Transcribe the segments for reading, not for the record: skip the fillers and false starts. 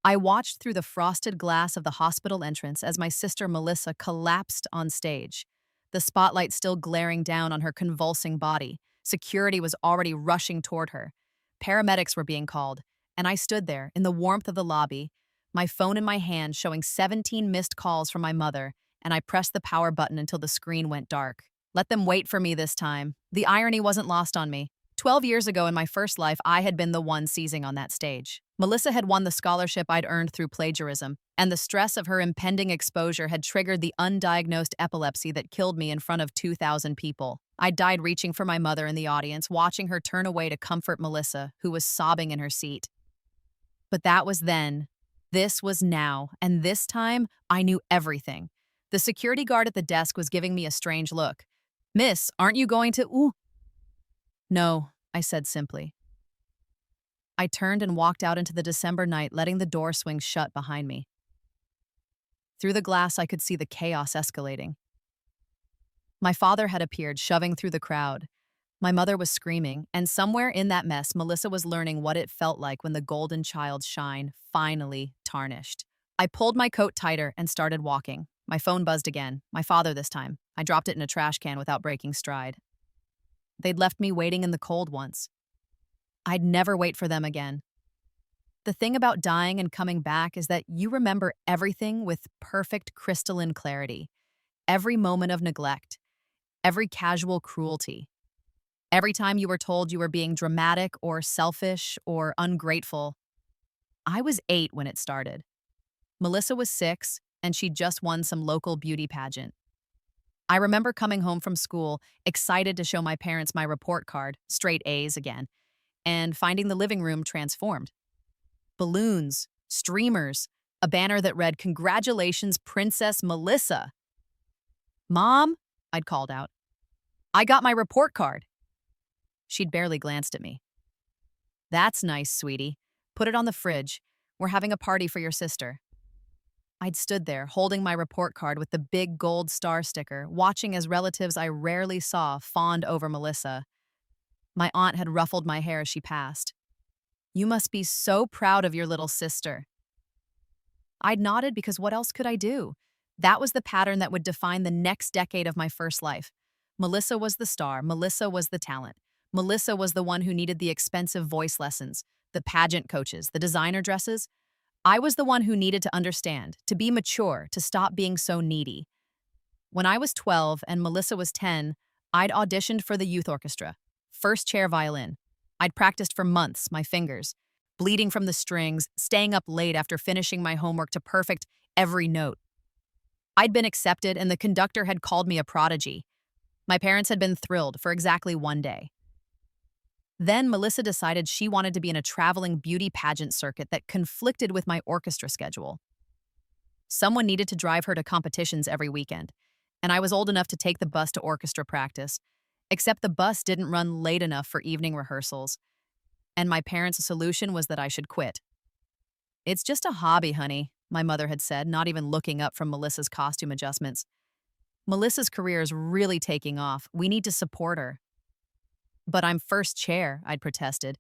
I watched through the frosted glass of the hospital entrance as my sister Melissa collapsed on stage, the spotlight still glaring down on her convulsing body. Security was already rushing toward her. Paramedics were being called, and I stood there in the warmth of the lobby, my phone in my hand showing 17 missed calls from my mother, and I pressed the power button until the screen went dark. Let them wait for me this time. The irony wasn't lost on me. 12 years ago in my first life, I had been the one seizing on that stage. Melissa had won the scholarship I'd earned through plagiarism, and the stress of her impending exposure had triggered the undiagnosed epilepsy that killed me in front of 2,000 people. I died reaching for my mother in the audience, watching her turn away to comfort Melissa, who was sobbing in her seat. But that was then. This was now, and this time, I knew everything. The security guard at the desk was giving me a strange look. "Miss, aren't you going to— ooh?" "No," I said simply. I turned and walked out into the December night, letting the door swing shut behind me. Through the glass, I could see the chaos escalating. My father had appeared, shoving through the crowd. My mother was screaming, and somewhere in that mess, Melissa was learning what it felt like when the golden child's shine finally tarnished. I pulled my coat tighter and started walking. My phone buzzed again, my father this time. I dropped it in a trash can without breaking stride. They'd left me waiting in the cold once. I'd never wait for them again. The thing about dying and coming back is that you remember everything with perfect crystalline clarity. Every moment of neglect, every casual cruelty, every time you were told you were being dramatic or selfish or ungrateful. I was 8 when it started. Melissa was 6, and she'd just won some local beauty pageant. I remember coming home from school, excited to show my parents my report card, straight A's again, and finding the living room transformed. Balloons, streamers, a banner that read, "Congratulations, Princess Melissa." "Mom," I'd called out, "I got my report card." She'd barely glanced at me. "That's nice, sweetie. Put it on the fridge. We're having a party for your sister." I'd stood there, holding my report card with the big gold star sticker, watching as relatives I rarely saw fawned over Melissa. My aunt had ruffled my hair as she passed. "You must be so proud of your little sister." I'd nodded because what else could I do? That was the pattern that would define the next decade of my first life. Melissa was the star. Melissa was the talent. Melissa was the one who needed the expensive voice lessons, the pageant coaches, the designer dresses. I was the one who needed to understand, to be mature, to stop being so needy. When I was 12 and Melissa was 10, I'd auditioned for the youth orchestra, first chair violin. I'd practiced for months, my fingers, bleeding from the strings, staying up late after finishing my homework to perfect every note. I'd been accepted, and the conductor had called me a prodigy. My parents had been thrilled for exactly one day. Then Melissa decided she wanted to be in a traveling beauty pageant circuit that conflicted with my orchestra schedule. Someone needed to drive her to competitions every weekend, and I was old enough to take the bus to orchestra practice, except the bus didn't run late enough for evening rehearsals, and my parents' solution was that I should quit. "It's just a hobby, honey," my mother had said, not even looking up from Melissa's costume adjustments. "Melissa's career is really taking off. We need to support her." "But I'm first chair," I'd protested.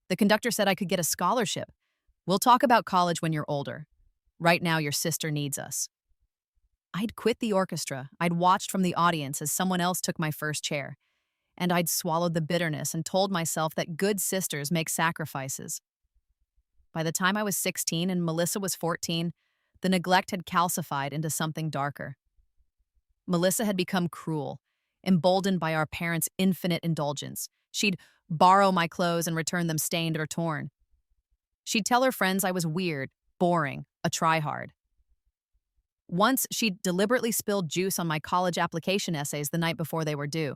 "The conductor said I could get a scholarship. We'll talk about college when you're older. Right now, your sister needs us." I'd quit the orchestra. I'd watched from the audience as someone else took my first chair. And I'd swallowed the bitterness and told myself that good sisters make sacrifices. By the time I was 16 and Melissa was 14, the neglect had calcified into something darker. Melissa had become cruel, emboldened by our parents' infinite indulgence. She'd borrow my clothes and return them stained or torn. She'd tell her friends I was weird, boring, a tryhard. Once, she'd deliberately spilled juice on my college application essays the night before they were due.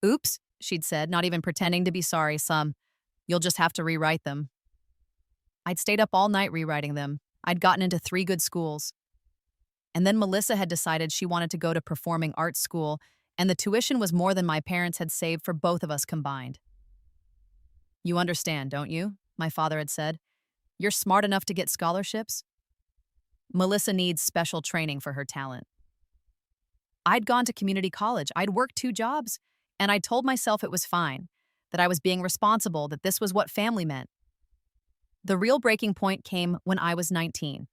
"Oops," she'd said, not even pretending to be sorry, "You'll just have to rewrite them." I'd stayed up all night rewriting them. I'd gotten into 3 good schools. And then Melissa had decided she wanted to go to performing arts school, and the tuition was more than my parents had saved for both of us combined. "You understand, don't you?" my father had said. "You're smart enough to get scholarships. Melissa needs special training for her talent." I'd gone to community college. I'd worked 2 jobs, and I told myself it was fine, that I was being responsible, that this was what family meant. The real breaking point came when I was 19.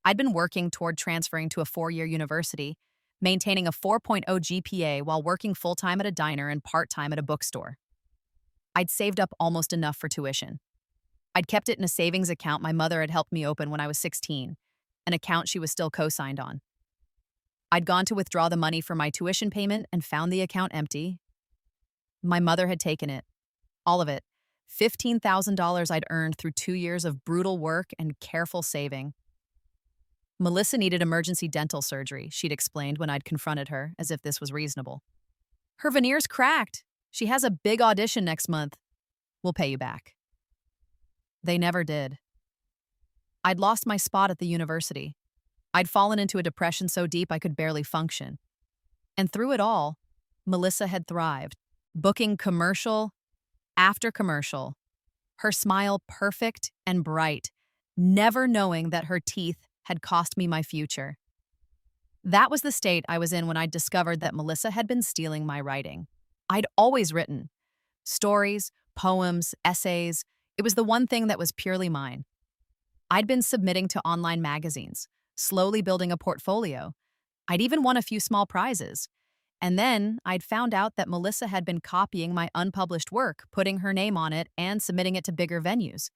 I'd been working toward transferring to a 4-year university, maintaining a 4.0 GPA while working full-time at a diner and part-time at a bookstore. I'd saved up almost enough for tuition. I'd kept it in a savings account my mother had helped me open when I was 16, an account she was still co-signed on. I'd gone to withdraw the money for my tuition payment and found the account empty. My mother had taken it, all of it, $15,000 I'd earned through 2 years of brutal work and careful saving. Melissa needed emergency dental surgery, she'd explained when I'd confronted her, as if this was reasonable. Her veneer's cracked. She has a big audition next month. We'll pay you back. They never did. I'd lost my spot at the university. I'd fallen into a depression so deep I could barely function. And through it all, Melissa had thrived, booking commercial after commercial, her smile perfect and bright, never knowing that her teeth had cost me my future. That was the state I was in when I discovered that Melissa had been stealing my writing. I'd always written stories, poems, essays. It was the one thing that was purely mine. I'd been submitting to online magazines, slowly building a portfolio. I'd even won a few small prizes. And then I'd found out that Melissa had been copying my unpublished work, putting her name on it, and submitting it to bigger venues.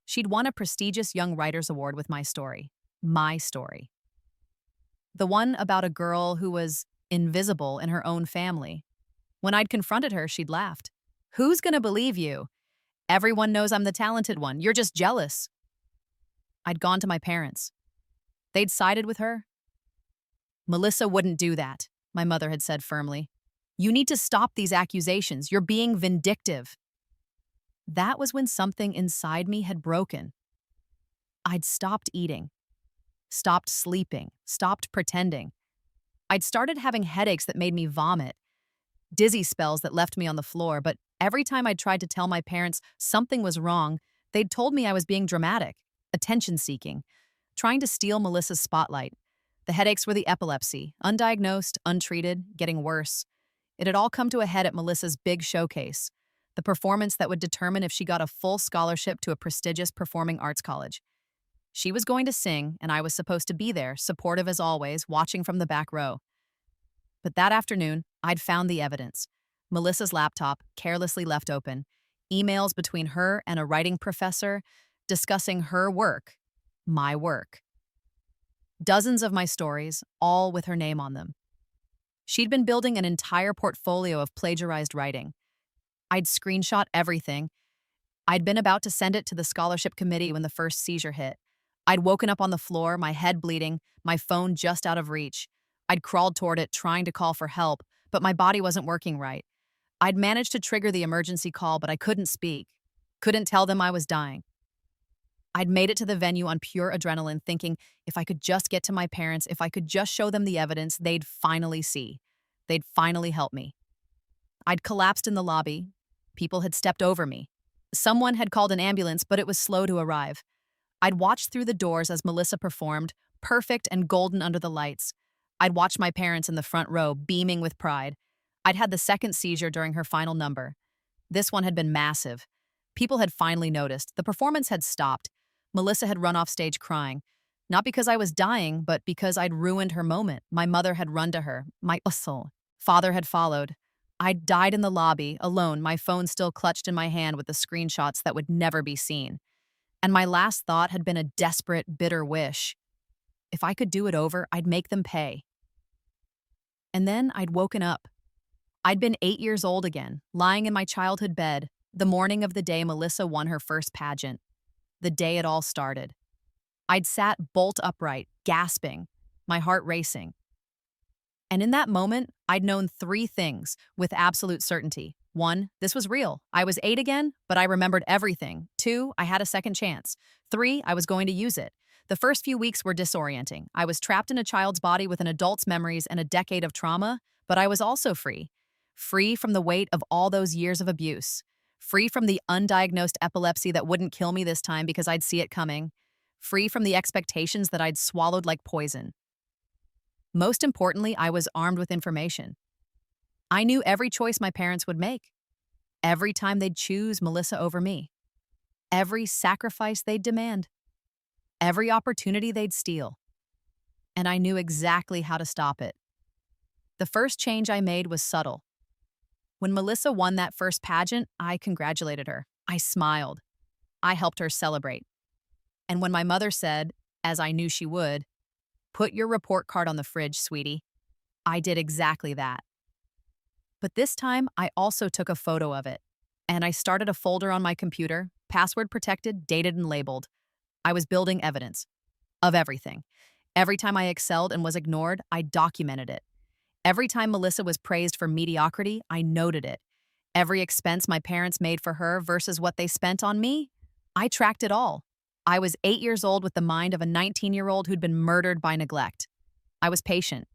She'd won a prestigious Young Writers Award with my story. My story. The one about a girl who was invisible in her own family. When I'd confronted her, she'd laughed. "Who's gonna believe you? Everyone knows I'm the talented one. You're just jealous." I'd gone to my parents. They'd sided with her. "Melissa wouldn't do that," my mother had said firmly. "You need to stop these accusations. You're being vindictive." That was when something inside me had broken. I'd stopped eating, stopped sleeping, stopped pretending. I'd started having headaches that made me vomit, dizzy spells that left me on the floor, but every time I tried to tell my parents something was wrong, they'd told me I was being dramatic, attention-seeking, trying to steal Melissa's spotlight. The headaches were the epilepsy, undiagnosed, untreated, getting worse. It had all come to a head at Melissa's big showcase, the performance that would determine if she got a full scholarship to a prestigious performing arts college. She was going to sing, and I was supposed to be there, supportive as always, watching from the back row. But that afternoon, I'd found the evidence. Melissa's laptop, carelessly left open, emails between her and a writing professor discussing her work, my work. Dozens of my stories, all with her name on them. She'd been building an entire portfolio of plagiarized writing. I'd screenshot everything. I'd been about to send it to the scholarship committee when the first seizure hit. I'd woken up on the floor, my head bleeding, my phone just out of reach. I'd crawled toward it, trying to call for help, but my body wasn't working right. I'd managed to trigger the emergency call, but I couldn't speak. Couldn't tell them I was dying. I'd made it to the venue on pure adrenaline, thinking if I could just get to my parents, if I could just show them the evidence, they'd finally see. They'd finally help me. I'd collapsed in the lobby. People had stepped over me. Someone had called an ambulance, but it was slow to arrive. I'd watched through the doors as Melissa performed, perfect and golden under the lights. I'd watched my parents in the front row, beaming with pride. I'd had the second seizure during her final number. This one had been massive. People had finally noticed. The performance had stopped. Melissa had run off stage crying. Not because I was dying, but because I'd ruined her moment. My mother had run to her. My father had followed. I'd died in the lobby, alone, my phone still clutched in my hand with the screenshots that would never be seen. And my last thought had been a desperate, bitter wish. If I could do it over, I'd make them pay. And then I'd woken up. I'd been 8 years old again, lying in my childhood bed, the morning of the day Melissa won her first pageant. The day it all started. I'd sat bolt upright, gasping, my heart racing. And in that moment, I'd known 3 things with absolute certainty. 1, this was real. I was 8 again, but I remembered everything. 2, I had a second chance. 3, I was going to use it. The first few weeks were disorienting. I was trapped in a child's body with an adult's memories and a decade of trauma, but I was also free. Free from the weight of all those years of abuse. Free from the undiagnosed epilepsy that wouldn't kill me this time because I'd see it coming. Free from the expectations that I'd swallowed like poison. Most importantly, I was armed with information. I knew every choice my parents would make. Every time they'd choose Melissa over me. every sacrifice they'd demand, every opportunity they'd steal. And I knew exactly how to stop it. The first change I made was subtle. When Melissa won that first pageant, I congratulated her. I smiled. I helped her celebrate. And when my mother said, as I knew she would, "Put your report card on the fridge, sweetie," I did exactly that. But this time, I also took a photo of it. And I started a folder on my computer, password protected, dated, and labeled. I was building evidence of everything. Every time I excelled and was ignored, I documented it. Every time Melissa was praised for mediocrity, I noted it. Every expense my parents made for her versus what they spent on me, I tracked it all. I was 8 years old with the mind of a 19-year-old who'd been murdered by neglect. I was patient.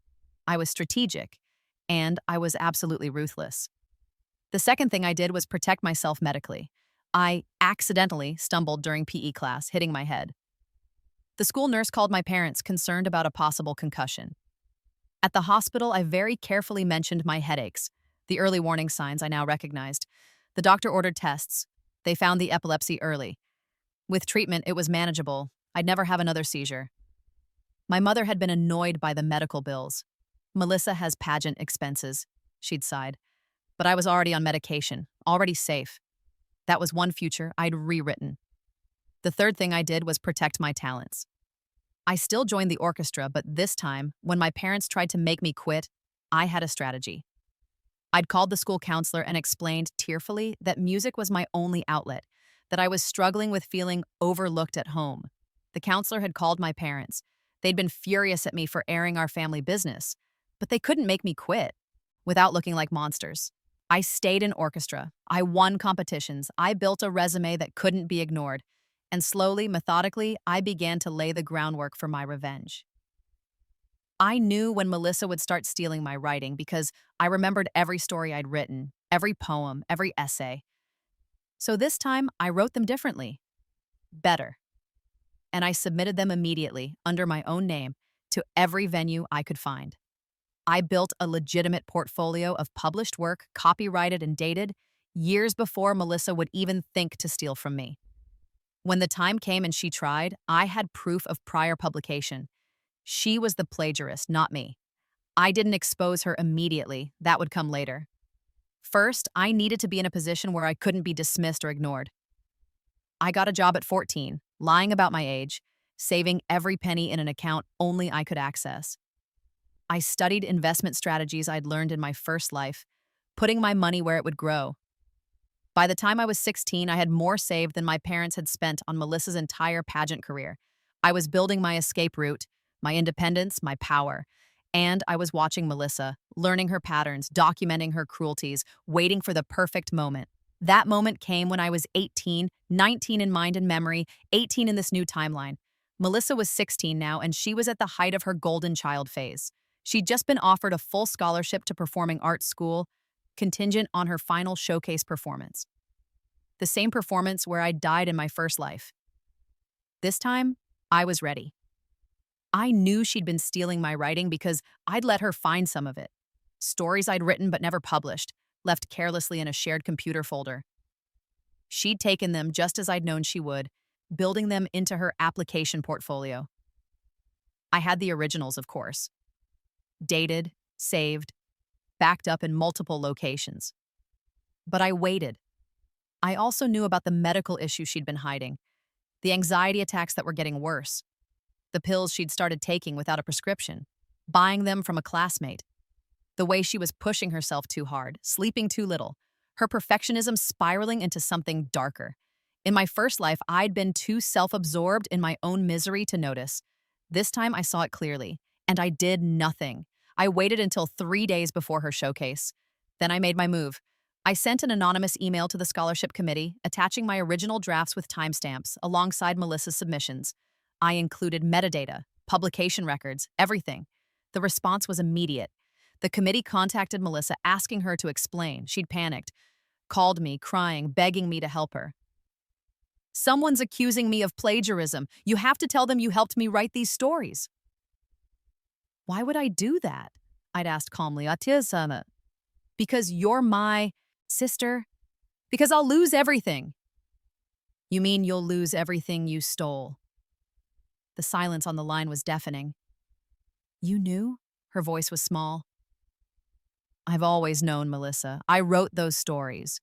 I was strategic. And I was absolutely ruthless. The second thing I did was protect myself medically. I accidentally stumbled during PE class, hitting my head. The school nurse called my parents, concerned about a possible concussion. At the hospital, I very carefully mentioned my headaches, the early warning signs I now recognized. The doctor ordered tests. They found the epilepsy early. With treatment, it was manageable. I'd never have another seizure. My mother had been annoyed by the medical bills. "Melissa has pageant expenses," she'd sighed. But I was already on medication, already safe. That was one future I'd rewritten. The third thing I did was protect my talents. I still joined the orchestra, but this time, when my parents tried to make me quit, I had a strategy. I'd called the school counselor and explained tearfully that music was my only outlet, that I was struggling with feeling overlooked at home. The counselor had called my parents. They'd been furious at me for airing our family business, but they couldn't make me quit without looking like monsters. I stayed in orchestra. I won competitions. I built a resume that couldn't be ignored. And slowly, methodically, I began to lay the groundwork for my revenge. I knew when Melissa would start stealing my writing because I remembered every story I'd written, every poem, every essay. So this time, I wrote them differently, better. And I submitted them immediately, under my own name, to every venue I could find. I built a legitimate portfolio of published work, copyrighted and dated, years before Melissa would even think to steal from me. When the time came and she tried, I had proof of prior publication. She was the plagiarist, not me. I didn't expose her immediately. That would come later. First, I needed to be in a position where I couldn't be dismissed or ignored. I got a job at 14, lying about my age, saving every penny in an account only I could access. I studied investment strategies I'd learned in my first life, putting my money where it would grow. By the time I was 16, I had more saved than my parents had spent on Melissa's entire pageant career. I was building my escape route, my independence, my power. And I was watching Melissa, learning her patterns, documenting her cruelties, waiting for the perfect moment. That moment came when I was 18, 19 in mind and memory, 18 in this new timeline. Melissa was 16 now, and she was at the height of her golden child phase. She'd just been offered a full scholarship to performing arts school, contingent on her final showcase performance. The same performance where I died in my first life. This time, I was ready. I knew she'd been stealing my writing because I'd let her find some of it. Stories I'd written but never published, left carelessly in a shared computer folder. She'd taken them just as I'd known she would, building them into her application portfolio. I had the originals, of course. Dated, saved, backed up in multiple locations. But I waited. I also knew about the medical issues she'd been hiding, the anxiety attacks that were getting worse, the pills she'd started taking without a prescription, buying them from a classmate, the way she was pushing herself too hard, sleeping too little, her perfectionism spiraling into something darker. In my first life, I'd been too self-absorbed in my own misery to notice. This time, I saw it clearly, and I did nothing. I waited until 3 days before her showcase. Then I made my move. I sent an anonymous email to the scholarship committee, attaching my original drafts with timestamps alongside Melissa's submissions. I included metadata, publication records, everything. The response was immediate. The committee contacted Melissa, asking her to explain. She'd panicked, called me, crying, begging me to help her. "Someone's accusing me of plagiarism. You have to tell them you helped me write these stories." "Why would I do that?" I'd asked calmly. "Atisana." "Because you're my sister. Because I'll lose everything." You mean you'll lose everything you stole? The silence on the line was deafening. You knew? Her voice was small. I've always known, Melissa. I wrote those stories.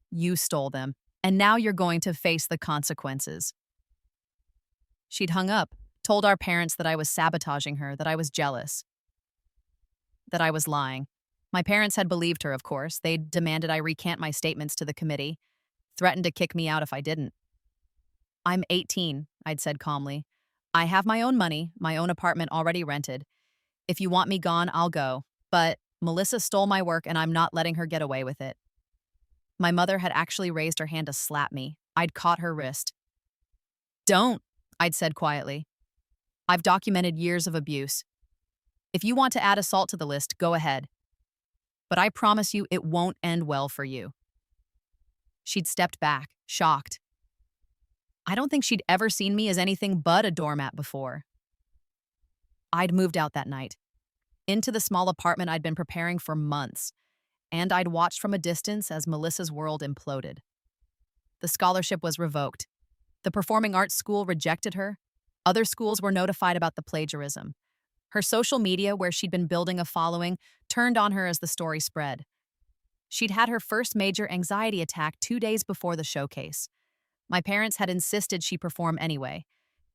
You stole them, and now you're going to face the consequences. She'd hung up, told our parents that I was sabotaging her, that I was jealous, that I was lying. My parents had believed her, of course. They'd demanded I recant my statements to the committee, threatened to kick me out if I didn't. I'm 18, I'd said calmly. I have my own money, my own apartment already rented. If you want me gone, I'll go. But Melissa stole my work and I'm not letting her get away with it. My mother had actually raised her hand to slap me. I'd caught her wrist. Don't, I'd said quietly. I've documented years of abuse. If you want to add assault to the list, go ahead. But I promise you it won't end well for you. She'd stepped back, shocked. I don't think she'd ever seen me as anything but a doormat before. I'd moved out that night, into the small apartment I'd been preparing for months, and I'd watched from a distance as Melissa's world imploded. The scholarship was revoked. The performing arts school rejected her. Other schools were notified about the plagiarism. Her social media, where she'd been building a following, turned on her as the story spread. She'd had her first major anxiety attack 2 days before the showcase. My parents had insisted she perform anyway.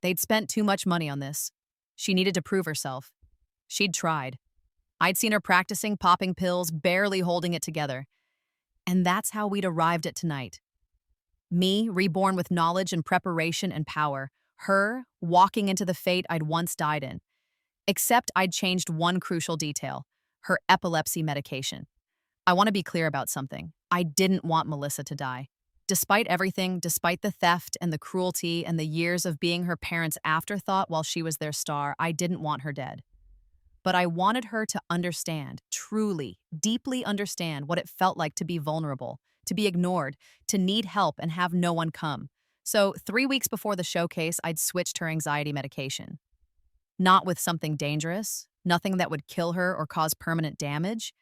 They'd spent too much money on this. She needed to prove herself. She'd tried. I'd seen her practicing, popping pills, barely holding it together. And that's how we'd arrived at tonight. Me, reborn with knowledge and preparation and power. Her, walking into the fate I'd once died in. Except I'd changed one crucial detail: her epilepsy medication. I want to be clear about something. I didn't want Melissa to die. Despite everything, despite the theft and the cruelty and the years of being her parents' afterthought while she was their star, I didn't want her dead. But I wanted her to understand, truly, deeply understand what it felt like to be vulnerable, to be ignored, to need help and have no one come. So 3 weeks before the showcase, I'd switched her anxiety medication. Not with something dangerous, nothing that would kill her or cause permanent damage,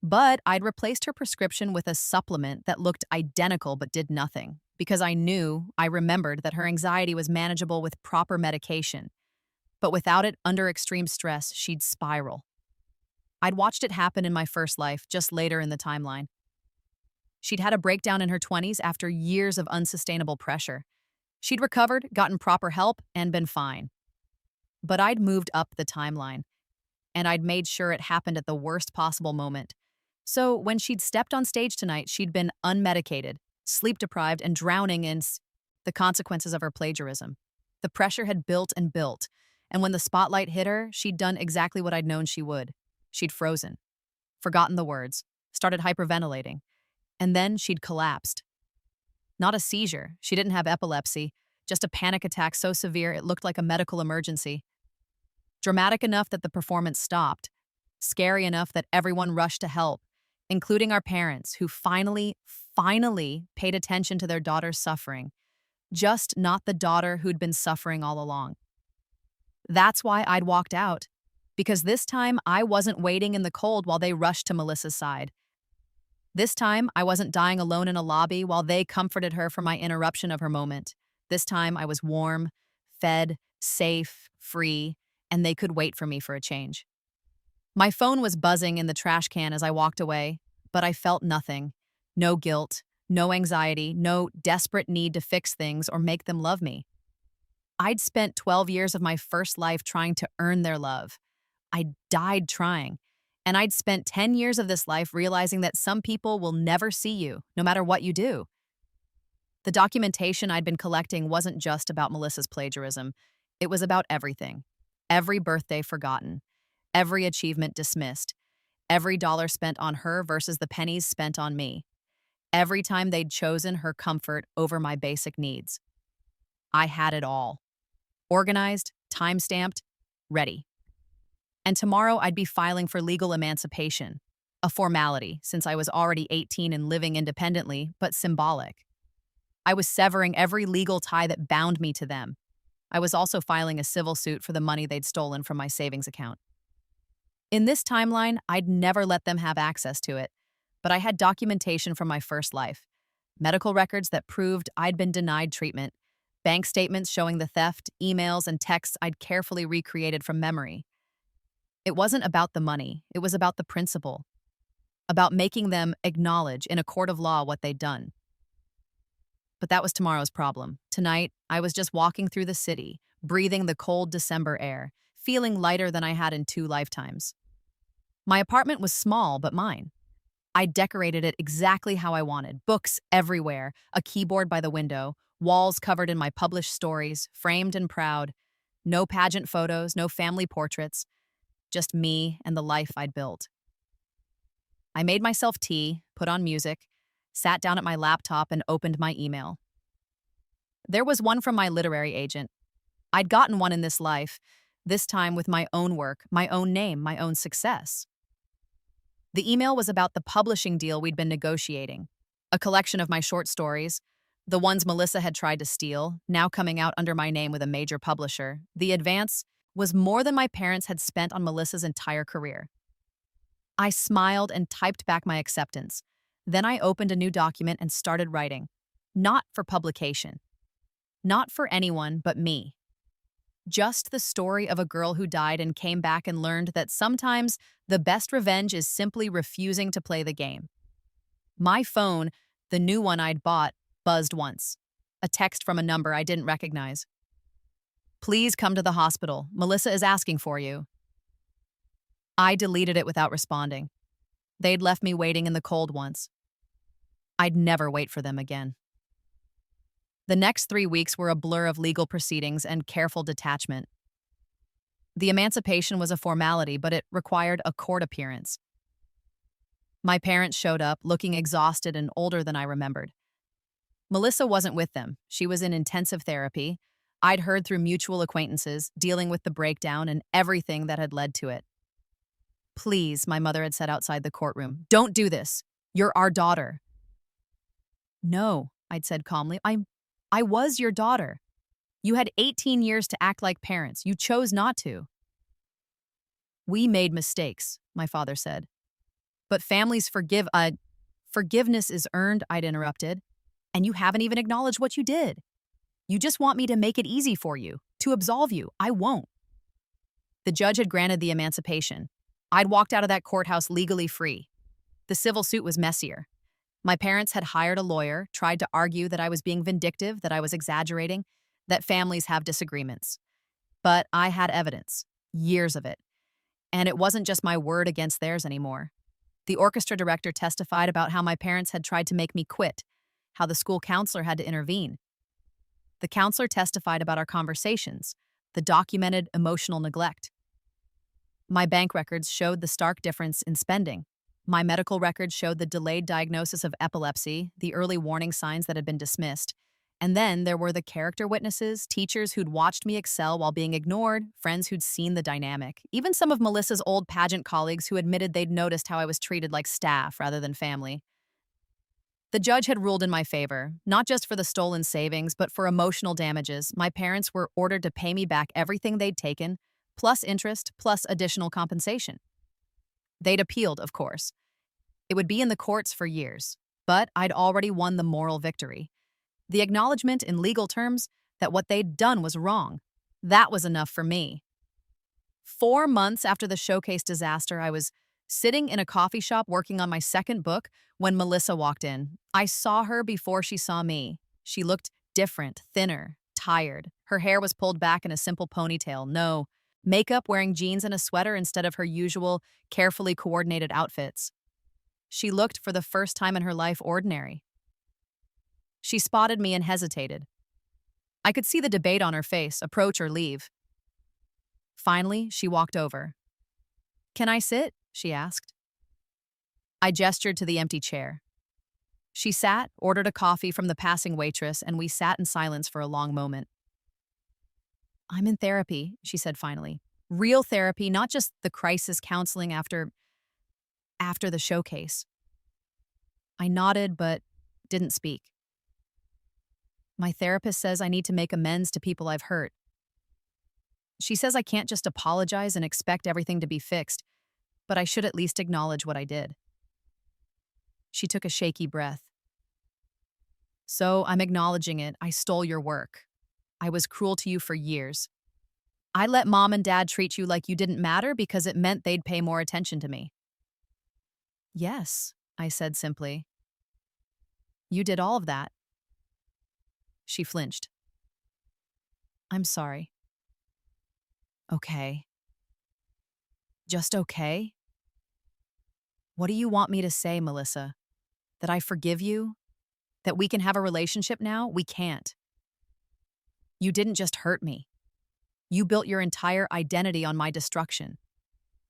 but I'd replaced her prescription with a supplement that looked identical but did nothing, because I remembered that her anxiety was manageable with proper medication. But without it, under extreme stress, she'd spiral. I'd watched it happen in my first life, just later in the timeline. She'd had a breakdown in her 20s after years of unsustainable pressure. She'd recovered, gotten proper help, and been fine. But I'd moved up the timeline, and I'd made sure it happened at the worst possible moment. So when she'd stepped on stage tonight, she'd been unmedicated, sleep-deprived, and drowning in the consequences of her plagiarism. The pressure had built and built, and when the spotlight hit her, she'd done exactly what I'd known she would. She'd frozen, forgotten the words, started hyperventilating, and then she'd collapsed. Not a seizure, she didn't have epilepsy, just a panic attack so severe it looked like a medical emergency. Dramatic enough that the performance stopped, scary enough that everyone rushed to help, including our parents, who finally paid attention to their daughter's suffering, just not the daughter who'd been suffering all along. That's why I'd walked out, because this time I wasn't waiting in the cold while they rushed to Melissa's side. This time I wasn't dying alone in a lobby while they comforted her for my interruption of her moment. This time I was warm, fed, safe, free, and they could wait for me for a change. My phone was buzzing in the trash can as I walked away, but I felt nothing. No guilt, no anxiety, no desperate need to fix things or make them love me. I'd spent 12 years of my first life trying to earn their love. I died trying. And I'd spent 10 years of this life realizing that some people will never see you, no matter what you do. The documentation I'd been collecting wasn't just about Melissa's plagiarism. It was about everything. Every birthday forgotten. Every achievement dismissed. Every dollar spent on her versus the pennies spent on me. Every time they'd chosen her comfort over my basic needs. I had it all. Organized, time-stamped, ready. And tomorrow I'd be filing for legal emancipation. A formality, since I was already 18 and living independently, but symbolic. I was severing every legal tie that bound me to them. I was also filing a civil suit for the money they'd stolen from my savings account. In this timeline, I'd never let them have access to it, but I had documentation from my first life. medical records that proved I'd been denied treatment, bank statements showing the theft, emails, and texts I'd carefully recreated from memory. It wasn't about the money, it was about the principle, about making them acknowledge in a court of law what they'd done. But that was tomorrow's problem. Tonight, I was just walking through the city, breathing the cold December air, feeling lighter than I had in 2 lifetimes. My apartment was small, but mine. I decorated it exactly how I wanted. Books everywhere, a keyboard by the window, walls covered in my published stories, framed and proud. No pageant photos, no family portraits, just me and the life I'd built. I made myself tea, put on music, sat down at my laptop and opened my email. There was one from my literary agent. I'd gotten one in this life, this time with my own work, my own name, my own success. The email was about the publishing deal we'd been negotiating, a collection of my short stories, the ones Melissa had tried to steal, now coming out under my name with a major publisher. The advance was more than my parents had spent on Melissa's entire career. I smiled and typed back my acceptance. Then I opened a new document and started writing. Not for publication. Not for anyone but me. Just the story of a girl who died and came back and learned that sometimes the best revenge is simply refusing to play the game. My phone, the new one I'd bought, buzzed once. A text from a number I didn't recognize. "Please come to the hospital. Melissa is asking for you." I deleted it without responding. They'd left me waiting in the cold once. I'd never wait for them again. The next 3 weeks were a blur of legal proceedings and careful detachment. The emancipation was a formality, but it required a court appearance. My parents showed up, looking exhausted and older than I remembered. Melissa wasn't with them. She was in intensive therapy. I'd heard through mutual acquaintances, dealing with the breakdown and everything that had led to it. "Please," my mother had said outside the courtroom, "don't do this. You're our daughter." "No," I'd said calmly. I was your daughter. You had 18 years to act like parents. You chose not to." "We made mistakes," my father said. "But families forgive." Forgiveness is earned," I'd interrupted. "And you haven't even acknowledged what you did. You just want me to make it easy for you, to absolve you. I won't." The judge had granted the emancipation. I'd walked out of that courthouse legally free. The civil suit was messier. My parents had hired a lawyer, tried to argue that I was being vindictive, that I was exaggerating, that families have disagreements. But I had evidence, years of it. And it wasn't just my word against theirs anymore. The orchestra director testified about how my parents had tried to make me quit, how the school counselor had to intervene. The counselor testified about our conversations, the documented emotional neglect. My bank records showed the stark difference in spending. My medical records showed the delayed diagnosis of epilepsy, the early warning signs that had been dismissed. And then there were the character witnesses, teachers who'd watched me excel while being ignored, friends who'd seen the dynamic, even some of Melissa's old pageant colleagues who admitted they'd noticed how I was treated like staff rather than family. The judge had ruled in my favor, not just for the stolen savings, but for emotional damages. My parents were ordered to pay me back everything they'd taken, plus interest, plus additional compensation. They'd appealed, of course. It would be in the courts for years, but I'd already won the moral victory. The acknowledgement in legal terms that what they'd done was wrong. That was enough for me. 4 months after the showcase disaster, I was sitting in a coffee shop working on my second book when Melissa walked in. I saw her before she saw me. She looked different, thinner, tired. Her hair was pulled back in a simple ponytail. No makeup, wearing jeans and a sweater instead of her usual, carefully coordinated outfits. She looked, for the first time in her life, ordinary. She spotted me and hesitated. I could see the debate on her face, approach or leave. Finally, she walked over. "Can I sit?" she asked. I gestured to the empty chair. She sat, ordered a coffee from the passing waitress, and we sat in silence for a long moment. "I'm in therapy," she said finally. "Real therapy, not just the crisis counseling after the showcase." I nodded but didn't speak. "My therapist says I need to make amends to people I've hurt. She says I can't just apologize and expect everything to be fixed, but I should at least acknowledge what I did." She took a shaky breath. So I'm acknowledging it. I stole your work. I was cruel to you for years. I let mom and dad treat you like you didn't matter because it meant they'd pay more attention to me. Yes, I said simply. You did all of that. She flinched. I'm sorry. Okay. Just okay? What do you want me to say, Melissa? That I forgive you? That we can have a relationship now? We can't. You didn't just hurt me. You built your entire identity on my destruction.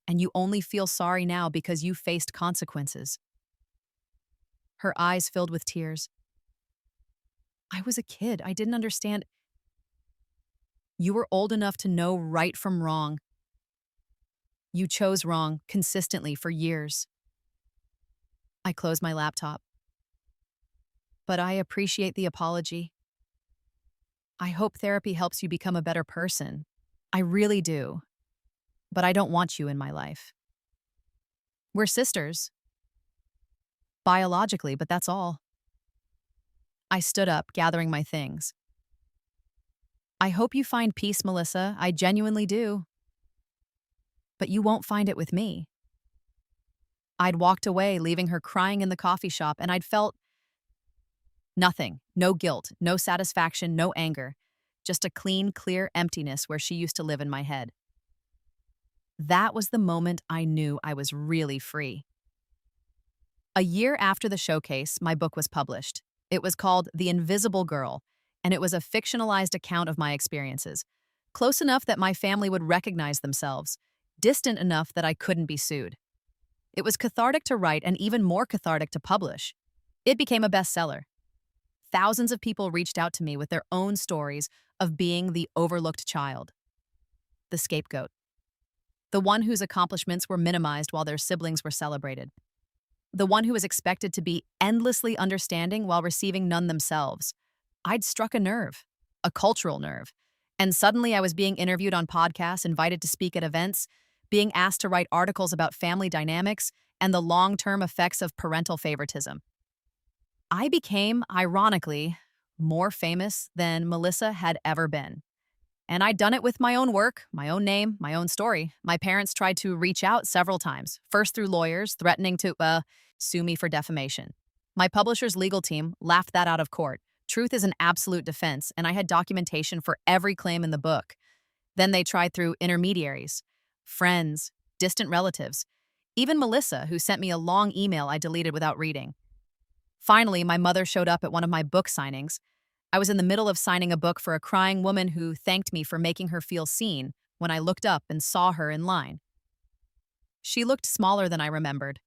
And you only feel sorry now because you faced consequences. Her eyes filled with tears. I was a kid. I didn't understand. You were old enough to know right from wrong. You chose wrong consistently for years. I closed my laptop. But I appreciate the apology. I hope therapy helps you become a better person. I really do. But I don't want you in my life. We're sisters. Biologically, but that's all. I stood up, gathering my things. I hope you find peace, Melissa. I genuinely do. But you won't find it with me. I'd walked away, leaving her crying in the coffee shop, and I'd felt nothing. No guilt, no satisfaction, no anger. Just a clean, clear emptiness where she used to live in my head. That was the moment I knew I was really free. A year after the showcase, my book was published. It was called The Invisible Girl, and it was a fictionalized account of my experiences, close enough that my family would recognize themselves, distant enough that I couldn't be sued. It was cathartic to write and even more cathartic to publish. It became a bestseller. Thousands of people reached out to me with their own stories of being the overlooked child, the scapegoat, the one whose accomplishments were minimized while their siblings were celebrated, the one who was expected to be endlessly understanding while receiving none themselves. I'd struck a nerve, a cultural nerve, and suddenly I was being interviewed on podcasts, invited to speak at events, being asked to write articles about family dynamics and the long-term effects of parental favoritism. I became, ironically, more famous than Melissa had ever been. And I'd done it with my own work, my own name, my own story. My parents tried to reach out several times, first through lawyers threatening to sue me for defamation. My publisher's legal team laughed that out of court. Truth is an absolute defense, and I had documentation for every claim in the book. Then they tried through intermediaries, friends, distant relatives, even Melissa, who sent me a long email I deleted without reading. Finally, my mother showed up at one of my book signings. I was in the middle of signing a book for a crying woman who thanked me for making her feel seen when I looked up and saw her in line. She looked smaller than I remembered,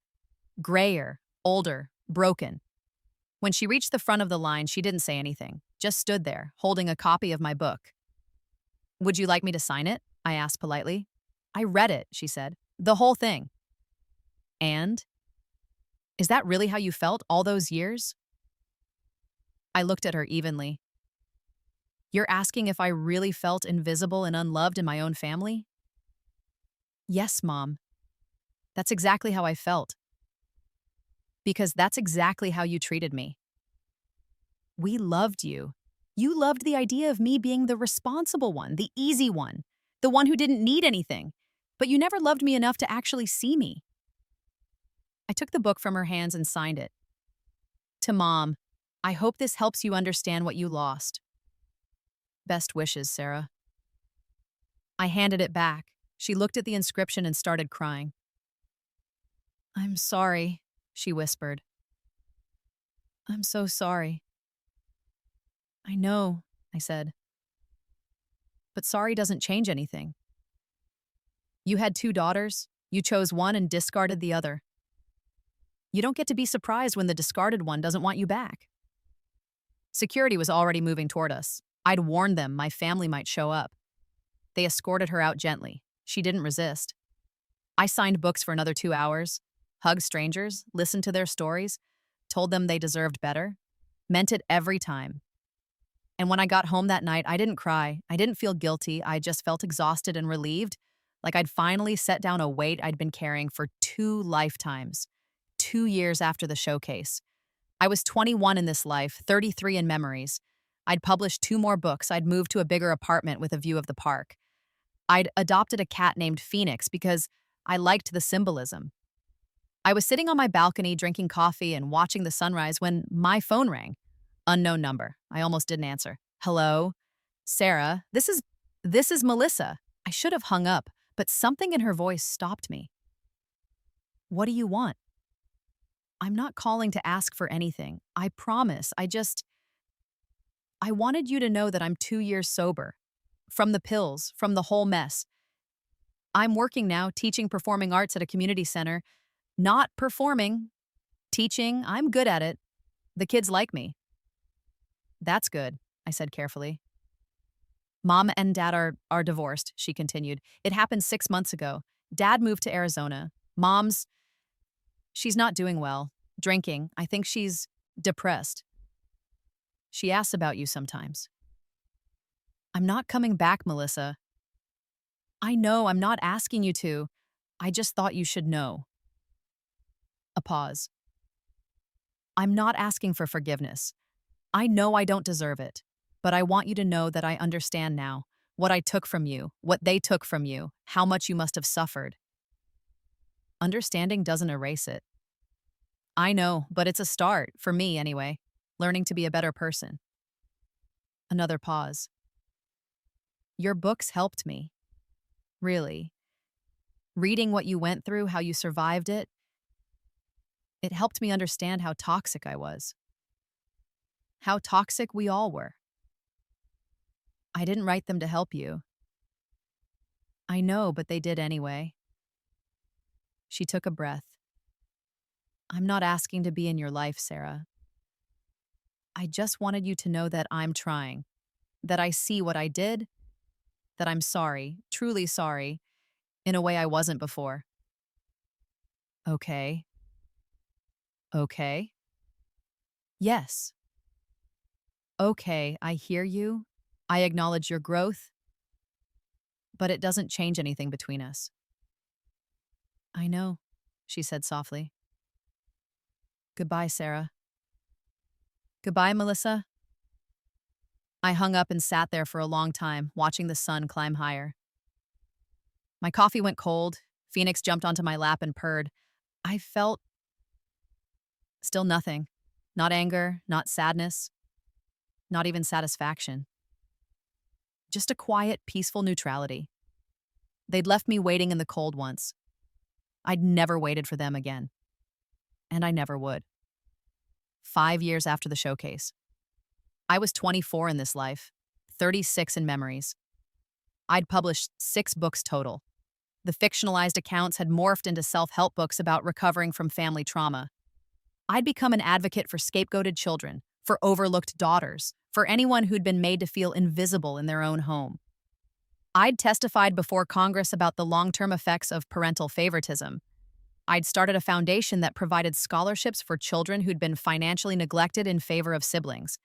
grayer, older, broken. When she reached the front of the line, she didn't say anything, just stood there, holding a copy of my book. Would you like me to sign it? I asked politely. I read it, she said. The whole thing. And? Is that really how you felt all those years? I looked at her evenly. You're asking if I really felt invisible and unloved in my own family? Yes, Mom. That's exactly how I felt. Because that's exactly how you treated me. We loved you. You loved the idea of me being the responsible one, the easy one, the one who didn't need anything. But you never loved me enough to actually see me. I took the book from her hands and signed it. To Mom, I hope this helps you understand what you lost. Best wishes, Sarah. I handed it back. She looked at the inscription and started crying. I'm sorry, she whispered. I'm so sorry. I know, I said. But sorry doesn't change anything. You had 2 daughters. You chose one and discarded the other. You don't get to be surprised when the discarded one doesn't want you back. Security was already moving toward us. I'd warned them my family might show up. They escorted her out gently. She didn't resist. I signed books for another 2 hours, hugged strangers, listened to their stories, told them they deserved better. Meant it every time. And when I got home that night, I didn't cry. I didn't feel guilty. I just felt exhausted and relieved, like I'd finally set down a weight I'd been carrying for 2 lifetimes. 2 years after the showcase. I was 21 in this life, 33 in memories. I'd published 2 more books. I'd moved to a bigger apartment with a view of the park. I'd adopted a cat named Phoenix because I liked the symbolism. I was sitting on my balcony drinking coffee and watching the sunrise when my phone rang. Unknown number. I almost didn't answer. Hello? Sarah, this is Melissa. I should have hung up, but something in her voice stopped me. What do you want? I'm not calling to ask for anything. I promise. I wanted you to know that I'm 2 years sober. From the pills, from the whole mess. I'm working now, teaching performing arts at a community center. Not performing, teaching. I'm good at it. The kids like me. That's good, I said carefully. Mom and Dad are divorced, she continued. It happened 6 months ago. Dad moved to Arizona. She's not doing well. Drinking. I think she's depressed. She asks about you sometimes. I'm not coming back, Melissa. I know, I'm not asking you to. I just thought you should know. A pause. I'm not asking for forgiveness. I know I don't deserve it, but I want you to know that I understand now what I took from you, what they took from you, how much you must have suffered. Understanding doesn't erase it. I know, but it's a start, for me anyway, learning to be a better person. Another pause. Your books helped me. Really. Reading what you went through, how you survived it, it helped me understand how toxic I was. How toxic we all were. I didn't write them to help you. I know, but they did anyway. She took a breath. I'm not asking to be in your life, Sarah. I just wanted you to know that I'm trying, that I see what I did, that I'm sorry, truly sorry, in a way I wasn't before. Okay. Okay. Yes. Okay, I hear you. I acknowledge your growth, but it doesn't change anything between us. I know, she said softly. Goodbye, Sarah. Goodbye, Melissa. I hung up and sat there for a long time, watching the sun climb higher. My coffee went cold. Phoenix jumped onto my lap and purred. I felt still nothing. Not anger, not sadness, not even satisfaction. Just a quiet, peaceful neutrality. They'd left me waiting in the cold once. I'd never waited for them again. And I never would. 5 years after the showcase. I was 24 in this life, 36 in memories. I'd published 6 books total. The fictionalized accounts had morphed into self-help books about recovering from family trauma. I'd become an advocate for scapegoated children, for overlooked daughters, for anyone who'd been made to feel invisible in their own home. I'd testified before Congress about the long-term effects of parental favoritism. I'd started a foundation that provided scholarships for children who'd been financially neglected in favor of siblings.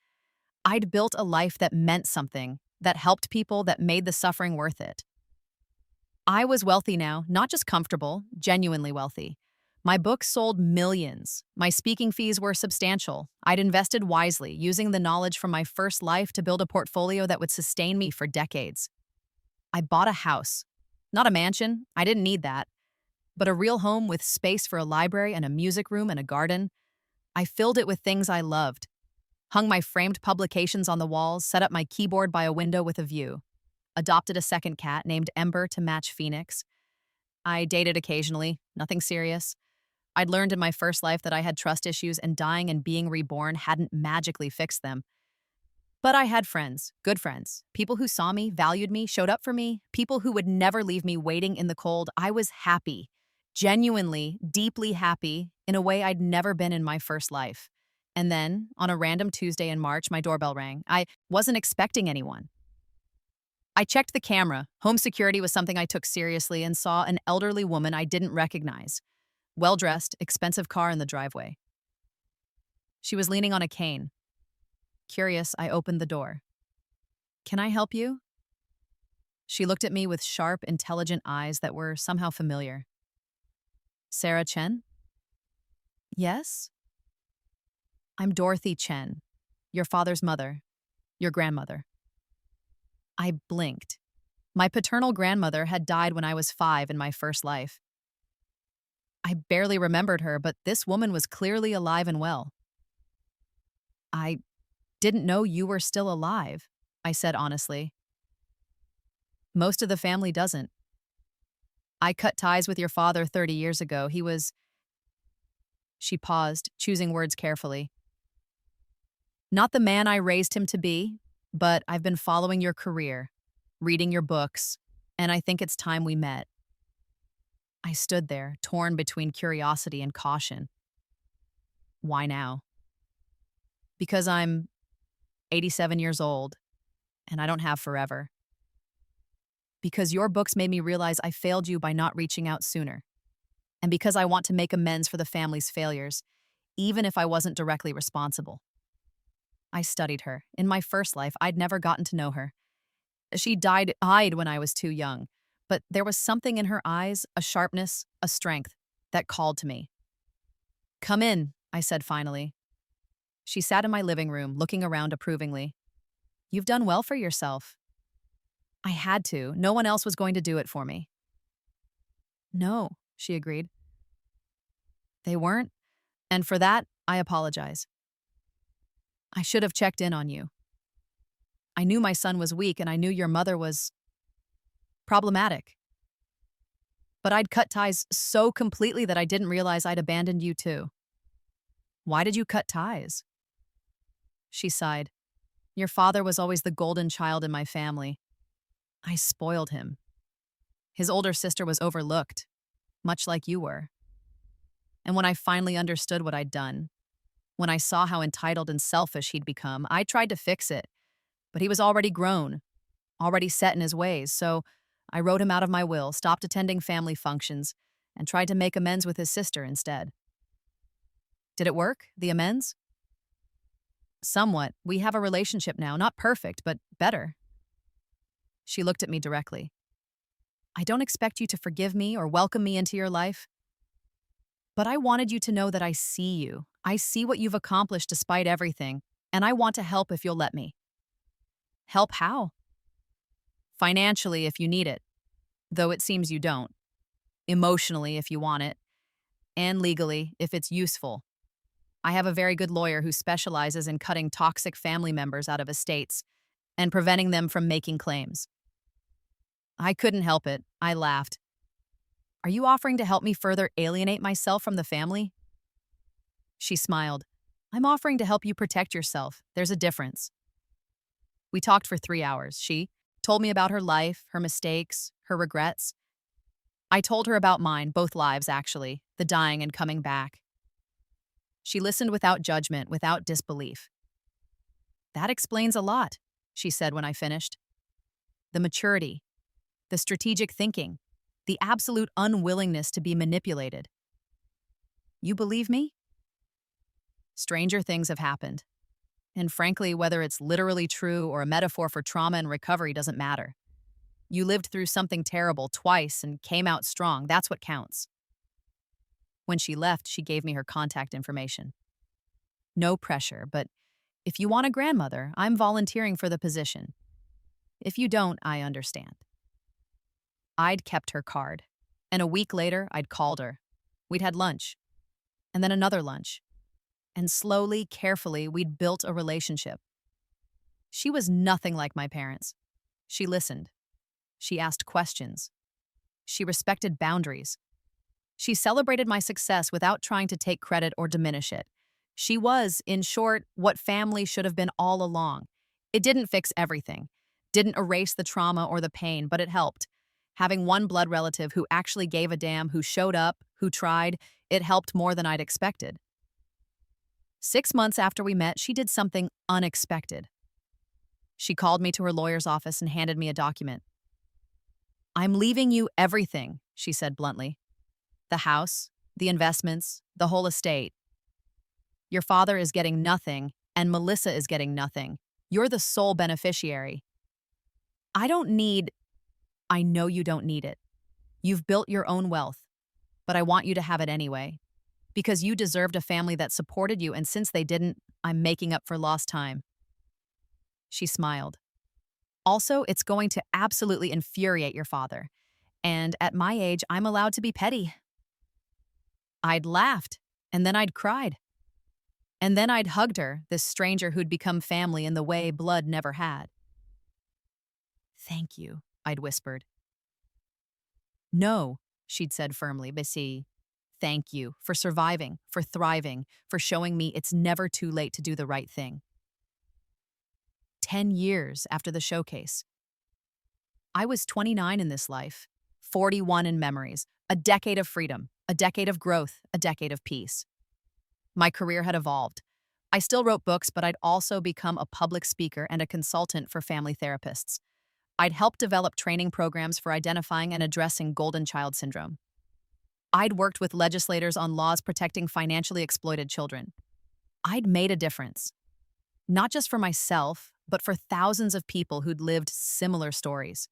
I'd built a life that meant something, that helped people, that made the suffering worth it. I was wealthy now, not just comfortable, genuinely wealthy. My books sold millions. My speaking fees were substantial. I'd invested wisely, using the knowledge from my first life to build a portfolio that would sustain me for decades. I bought a house. Not a mansion, I didn't need that, but a real home with space for a library and a music room and a garden. I filled it with things I loved. Hung my framed publications on the walls, set up my keyboard by a window with a view. Adopted a second cat named Ember to match Phoenix. I dated occasionally, nothing serious. I'd learned in my first life that I had trust issues and dying and being reborn hadn't magically fixed them. But I had friends, good friends, people who saw me, valued me, showed up for me, people who would never leave me waiting in the cold. I was happy, genuinely, deeply happy, in a way I'd never been in my first life. And then, on a random Tuesday in March, my doorbell rang. I wasn't expecting anyone. I checked the camera. Home security was something I took seriously and saw an elderly woman I didn't recognize. Well-dressed, expensive car in the driveway. She was leaning on a cane. Curious, I opened the door. Can I help you? She looked at me with sharp, intelligent eyes that were somehow familiar. Sarah Chen? Yes? I'm Dorothy Chen, your father's mother, your grandmother. I blinked. My paternal grandmother had died when I was 5 in my first life. I barely remembered her, but this woman was clearly alive and well. I didn't know you were still alive, I said honestly. Most of the family doesn't. I cut ties with your father 30 years ago. He was. She paused, choosing words carefully. Not the man I raised him to be, but I've been following your career, reading your books, and I think it's time we met. I stood there, torn between curiosity and caution. Why now? Because I'm 87 years old, and I don't have forever. Because your books made me realize I failed you by not reaching out sooner. And because I want to make amends for the family's failures, even if I wasn't directly responsible. I studied her. In my first life, I'd never gotten to know her. She died when I was too young, but there was something in her eyes, a sharpness, a strength, that called to me. Come in, I said finally. She sat in my living room, looking around approvingly. You've done well for yourself. I had to. No one else was going to do it for me. No, she agreed. They weren't, and for that, I apologize. I should have checked in on you. I knew my son was weak, and I knew your mother was problematic. But I'd cut ties so completely that I didn't realize I'd abandoned you too. Why did you cut ties? She sighed. Your father was always the golden child in my family. I spoiled him. His older sister was overlooked, much like you were. And when I finally understood what I'd done, when I saw how entitled and selfish he'd become, I tried to fix it. But he was already grown, already set in his ways, so I wrote him out of my will, stopped attending family functions, and tried to make amends with his sister instead. Did it work, the amends? Somewhat. We have a relationship now, not perfect, but better. She looked at me directly. I don't expect you to forgive me or welcome me into your life, but I wanted you to know that I see you. I see what you've accomplished despite everything, and I want to help if you'll let me. Help how? Financially, if you need it, though it seems you don't. Emotionally, if you want it. And legally, if it's useful. I have a very good lawyer who specializes in cutting toxic family members out of estates and preventing them from making claims. I couldn't help it. I laughed. Are you offering to help me further alienate myself from the family? She smiled. I'm offering to help you protect yourself. There's a difference. We talked for 3 hours. She told me about her life, her mistakes, her regrets. I told her about mine, both lives actually, the dying and coming back. She listened without judgment, without disbelief. That explains a lot, she said when I finished. The maturity, the strategic thinking, the absolute unwillingness to be manipulated. You believe me? Stranger things have happened. And frankly, whether it's literally true or a metaphor for trauma and recovery doesn't matter. You lived through something terrible twice and came out strong. That's what counts. When she left, she gave me her contact information. No pressure, but if you want a grandmother, I'm volunteering for the position. If you don't, I understand. I'd kept her card, and a week later, I'd called her. We'd had lunch, and then another lunch. And slowly, carefully, we'd built a relationship. She was nothing like my parents. She listened. She asked questions. She respected boundaries. She celebrated my success without trying to take credit or diminish it. She was, in short, what family should have been all along. It didn't fix everything, didn't erase the trauma or the pain, but it helped. Having one blood relative who actually gave a damn, who showed up, who tried, it helped more than I'd expected. 6 months after we met, she did something unexpected. She called me to her lawyer's office and handed me a document. I'm leaving you everything, she said bluntly. The house, the investments, the whole estate. Your father is getting nothing, and Melissa is getting nothing. You're the sole beneficiary. I know you don't need it. You've built your own wealth, but I want you to have it anyway. Because you deserved a family that supported you, and since they didn't, I'm making up for lost time. She smiled. Also, it's going to absolutely infuriate your father. And at my age, I'm allowed to be petty. I'd laughed, and then I'd cried. And then I'd hugged her, this stranger who'd become family in the way blood never had. Thank you, I'd whispered. No, she'd said firmly, but see, thank you for surviving, for thriving, for showing me it's never too late to do the right thing. 10 years after the showcase. I was 29 in this life, 41 in memories, a decade of freedom, a decade of growth, a decade of peace. My career had evolved. I still wrote books, but I'd also become a public speaker and a consultant for family therapists. I'd helped develop training programs for identifying and addressing golden child syndrome. I'd worked with legislators on laws protecting financially exploited children. I'd made a difference. Not just for myself, but for thousands of people who'd lived similar stories.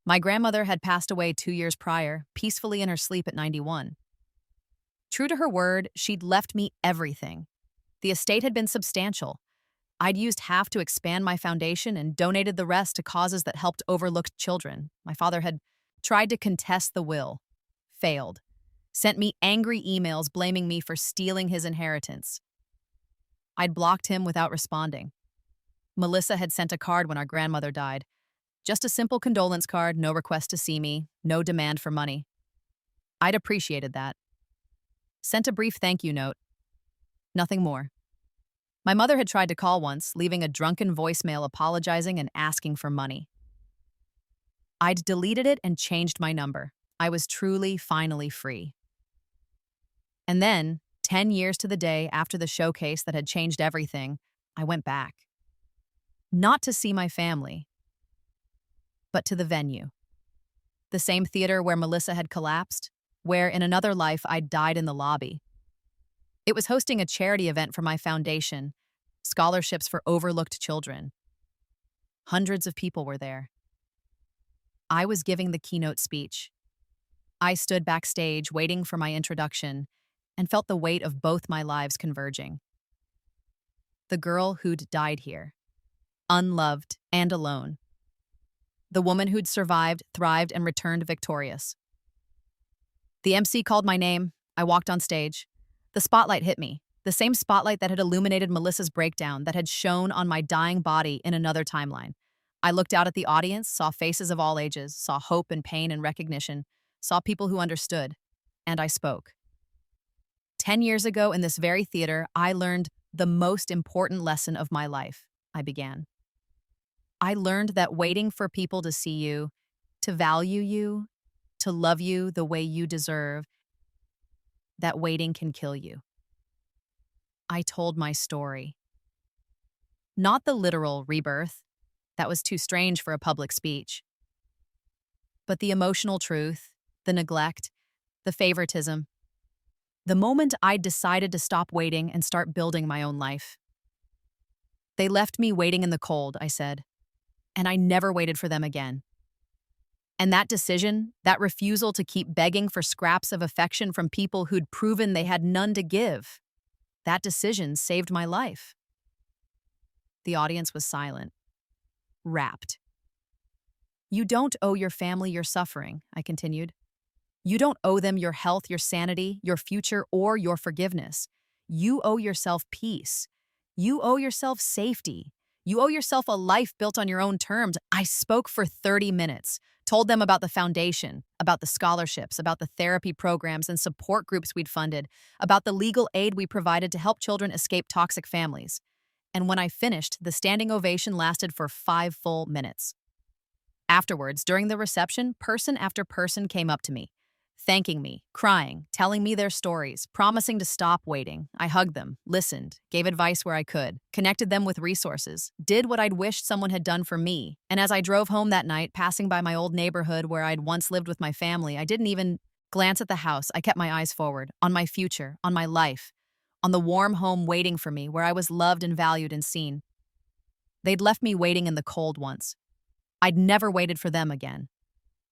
My grandmother had passed away 2 years prior, peacefully in her sleep at 91. True to her word, she'd left me everything. The estate had been substantial. I'd used half to expand my foundation and donated the rest to causes that helped overlooked children. My father had tried to contest the will, failed, sent me angry emails blaming me for stealing his inheritance. I'd blocked him without responding. Melissa had sent a card when our grandmother died. Just a simple condolence card, no request to see me, no demand for money. I'd appreciated that. Sent a brief thank you note. Nothing more. My mother had tried to call once, leaving a drunken voicemail apologizing and asking for money. I'd deleted it and changed my number. I was truly, finally free. And then, 10 years to the day after the showcase that had changed everything, I went back. Not to see my family, but to the venue. The same theater where Melissa had collapsed, where in another life I'd died in the lobby. It was hosting a charity event for my foundation, scholarships for overlooked children. Hundreds of people were there. I was giving the keynote speech. I stood backstage waiting for my introduction and felt the weight of both my lives converging. The girl who'd died here, unloved and alone. The woman who'd survived, thrived, and returned victorious. The MC called my name. I walked on stage. The spotlight hit me, the same spotlight that had illuminated Melissa's breakdown, that had shone on my dying body in another timeline. I looked out at the audience, saw faces of all ages, saw hope and pain and recognition, saw people who understood, and I spoke. 10 years ago in this very theater, I learned the most important lesson of my life. I began. I learned that waiting for people to see you, to value you, to love you the way you deserve, that waiting can kill you. I told my story. Not the literal rebirth, that was too strange for a public speech, but the emotional truth, the neglect, the favoritism. The moment I decided to stop waiting and start building my own life. They left me waiting in the cold, I said, and I never waited for them again. And that decision, that refusal to keep begging for scraps of affection from people who'd proven they had none to give, that decision saved my life. The audience was silent, rapt. You don't owe your family your suffering, I continued. You don't owe them your health, your sanity, your future, or your forgiveness. You owe yourself peace. You owe yourself safety. You owe yourself a life built on your own terms. I spoke for 30 minutes, told them about the foundation, about the scholarships, about the therapy programs and support groups we'd funded, about the legal aid we provided to help children escape toxic families. And when I finished, the standing ovation lasted for 5 full minutes. Afterwards, during the reception, person after person came up to me, thanking me, crying, telling me their stories, promising to stop waiting. I hugged them, listened, gave advice where I could, connected them with resources, did what I'd wished someone had done for me. And as I drove home that night, passing by my old neighborhood where I'd once lived with my family, I didn't even glance at the house. I kept my eyes forward, on my future, on my life, on the warm home waiting for me where I was loved and valued and seen. They'd left me waiting in the cold once. I'd never waited for them again.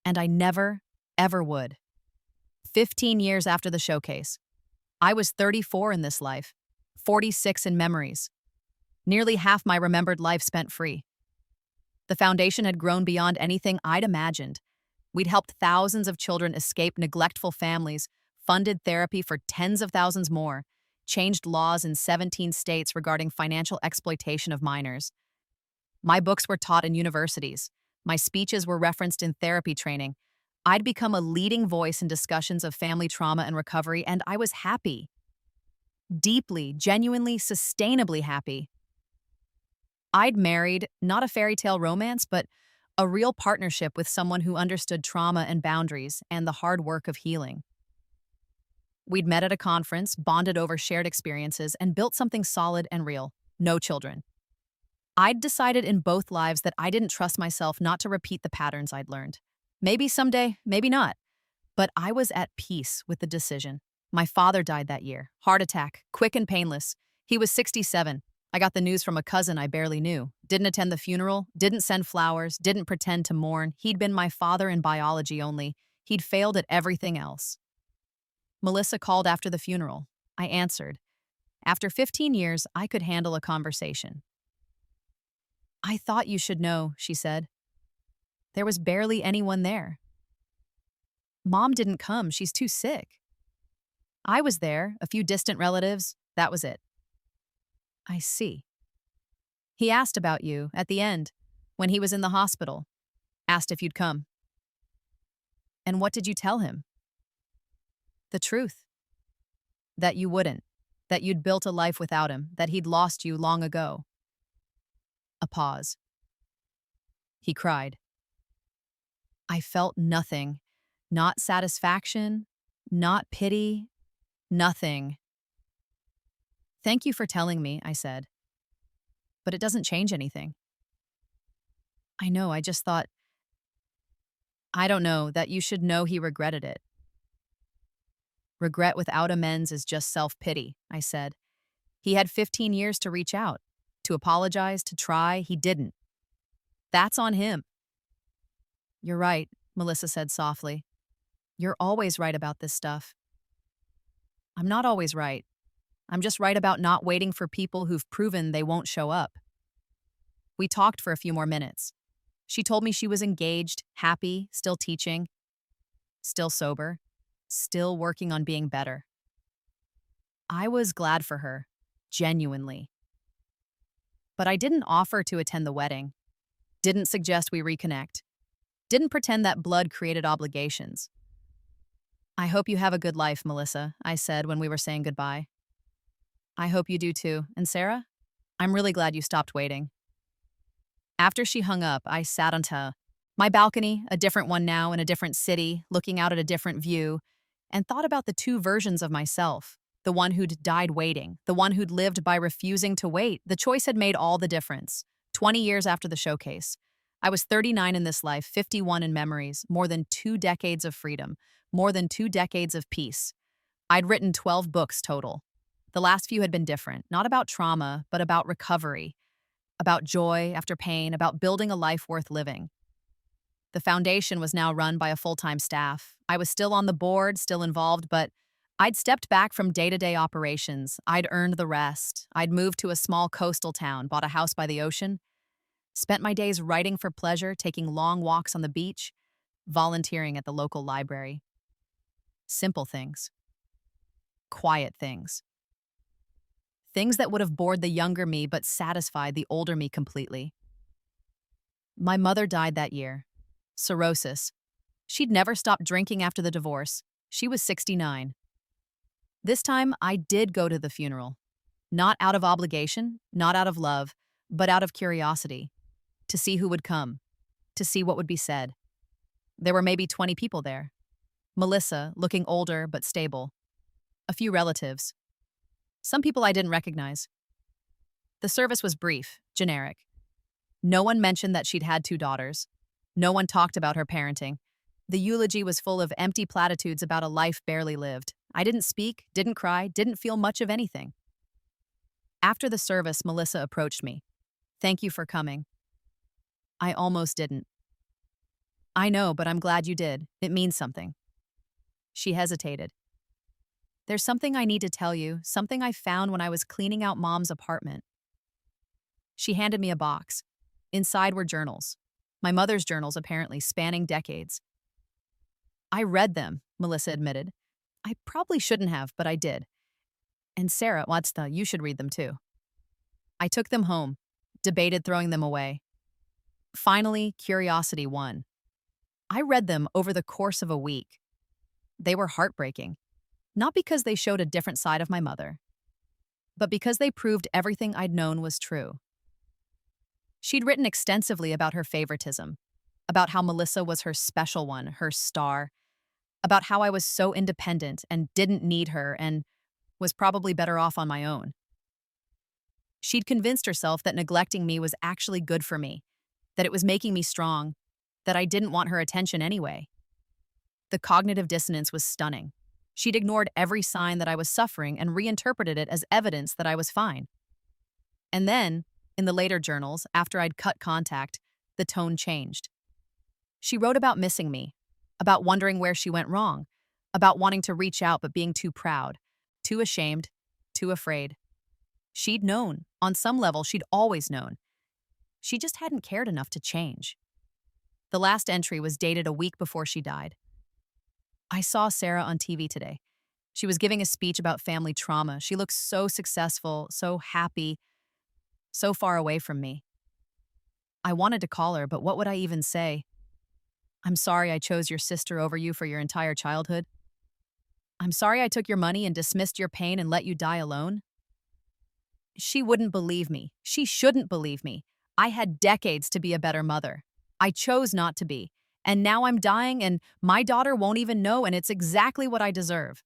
And I never, ever would. 15 years after the showcase, I was 34 in this life, 46 in memories. Nearly half my remembered life spent free. The foundation had grown beyond anything I'd imagined. We'd helped thousands of children escape neglectful families, funded therapy for tens of thousands more, changed laws in 17 states regarding financial exploitation of minors. My books were taught in universities. My speeches were referenced in therapy training. I'd become a leading voice in discussions of family trauma and recovery, and I was happy. Deeply, genuinely, sustainably happy. I'd married, not a fairy tale romance, but a real partnership with someone who understood trauma and boundaries and the hard work of healing. We'd met at a conference, bonded over shared experiences, and built something solid and real. No children. I'd decided in both lives that I didn't trust myself not to repeat the patterns I'd learned. Maybe someday, maybe not. But I was at peace with the decision. My father died that year. Heart attack, quick and painless. He was 67. I got the news from a cousin I barely knew. Didn't attend the funeral, didn't send flowers, didn't pretend to mourn. He'd been my father in biology only. He'd failed at everything else. Melissa called after the funeral. I answered. After 15 years, I could handle a conversation. I thought you should know, she said. There was barely anyone there. Mom didn't come, she's too sick. I was there, a few distant relatives, that was it. I see. He asked about you at the end, when he was in the hospital. Asked if you'd come. And what did you tell him? The truth. That you wouldn't. That you'd built a life without him. That he'd lost you long ago. A pause. He cried. I felt nothing. Not satisfaction. Not pity. Nothing. Thank you for telling me, I said. But it doesn't change anything. I know, I just thought, I don't know, that you should know he regretted it. Regret without amends is just self-pity, I said. He had 15 years to reach out, to apologize, to try. He didn't. That's on him. You're right, Melissa said softly. You're always right about this stuff. I'm not always right. I'm just right about not waiting for people who've proven they won't show up. We talked for a few more minutes. She told me she was engaged, happy, still teaching, still sober, still working on being better. I was glad for her, genuinely. But I didn't offer to attend the wedding, didn't suggest we reconnect, didn't pretend that blood created obligations. I hope you have a good life, Melissa, I said when we were saying goodbye. I hope you do too. And Sarah? I'm really glad you stopped waiting. After she hung up, I sat onto my balcony, a different one now in a different city, looking out at a different view, and thought about the two versions of myself. The one who'd died waiting, the one who'd lived by refusing to wait. The choice had made all the difference. 20 years after the showcase. I was 39 in this life, 51 in memories, more than 2 decades of freedom, more than 2 decades of peace. I'd written 12 books total. The last few had been different, not about trauma, but about recovery, about joy after pain, about building a life worth living. The foundation was now run by a full-time staff. I was still on the board, still involved, but I'd stepped back from day-to-day operations. I'd earned the rest. I'd moved to a small coastal town, bought a house by the ocean, spent my days writing for pleasure, taking long walks on the beach, volunteering at the local library. Simple things. Quiet things. Things that would have bored the younger me but satisfied the older me completely. My mother died that year. Cirrhosis. She'd never stopped drinking after the divorce. She was 69. This time, I did go to the funeral. Not out of obligation, not out of love, but out of curiosity. To see who would come. To see what would be said. There were maybe 20 people there. Melissa, looking older but stable. A few relatives. Some people I didn't recognize. The service was brief, generic. No one mentioned that she'd had 2 daughters. No one talked about her parenting. The eulogy was full of empty platitudes about a life barely lived. I didn't speak, didn't cry, didn't feel much of anything. After the service, Melissa approached me. Thank you for coming. I almost didn't. I know, but I'm glad you did. It means something. She hesitated. There's something I need to tell you, something I found when I was cleaning out Mom's apartment. She handed me a box. Inside were journals. My mother's journals, apparently, spanning decades. I read them, Melissa admitted. I probably shouldn't have, but I did. And Sarah, you should read them too. I took them home, debated throwing them away. Finally, curiosity won. I read them over the course of a week. They were heartbreaking, not because they showed a different side of my mother, but because they proved everything I'd known was true. She'd written extensively about her favoritism, about how Melissa was her special one, her star, about how I was so independent and didn't need her and was probably better off on my own. She'd convinced herself that neglecting me was actually good for me, that it was making me strong, that I didn't want her attention anyway. The cognitive dissonance was stunning. She'd ignored every sign that I was suffering and reinterpreted it as evidence that I was fine. And then, in the later journals, after I'd cut contact, the tone changed. She wrote about missing me, about wondering where she went wrong, about wanting to reach out but being too proud, too ashamed, too afraid. She'd known. On some level, she'd always known. She just hadn't cared enough to change. The last entry was dated a week before she died. I saw Sarah on TV today. She was giving a speech about family trauma. She looked so successful, so happy, so far away from me. I wanted to call her, but what would I even say? I'm sorry I chose your sister over you for your entire childhood. I'm sorry I took your money and dismissed your pain and let you die alone. She wouldn't believe me. She shouldn't believe me. I had decades to be a better mother. I chose not to be. And now I'm dying and my daughter won't even know, and it's exactly what I deserve.